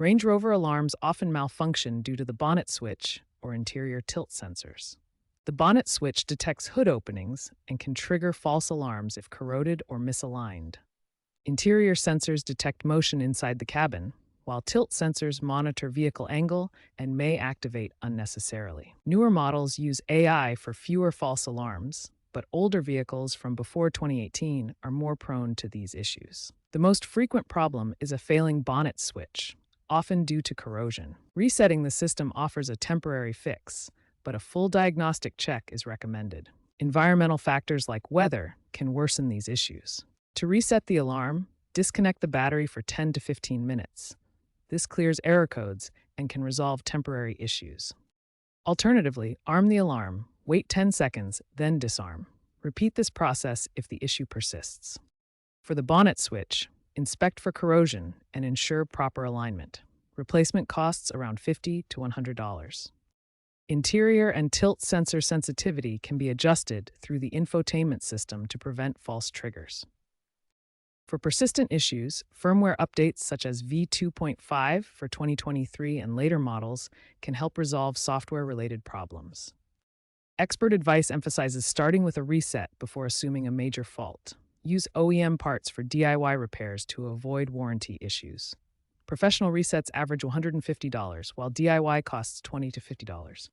Range Rover alarms often malfunction due to the bonnet switch or interior tilt sensors. The bonnet switch detects hood openings and can trigger false alarms if corroded or misaligned. Interior sensors detect motion inside the cabin, while tilt sensors monitor vehicle angle and may activate unnecessarily. Newer models use AI for fewer false alarms, but older vehicles from before 2018 are more prone to these issues. The most frequent problem is a failing bonnet switch, often due to corrosion. Resetting the system offers a temporary fix, but a full diagnostic check is recommended. Environmental factors like weather can worsen these issues. To reset the alarm, disconnect the battery for 10 to 15 minutes. This clears error codes and can resolve temporary issues. Alternatively, arm the alarm, wait 10 seconds, then disarm. Repeat this process if the issue persists. For the bonnet switch, inspect for corrosion and ensure proper alignment. Replacement costs around $50 to $100. Interior and tilt sensor sensitivity can be adjusted through the infotainment system to prevent false triggers. For persistent issues, firmware updates such as V2.5 for 2023 and later models can help resolve software-related problems. Expert advice emphasizes starting with a reset before assuming a major fault. Use OEM parts for DIY repairs to avoid warranty issues. Professional resets average $150, while DIY costs $20 to $50.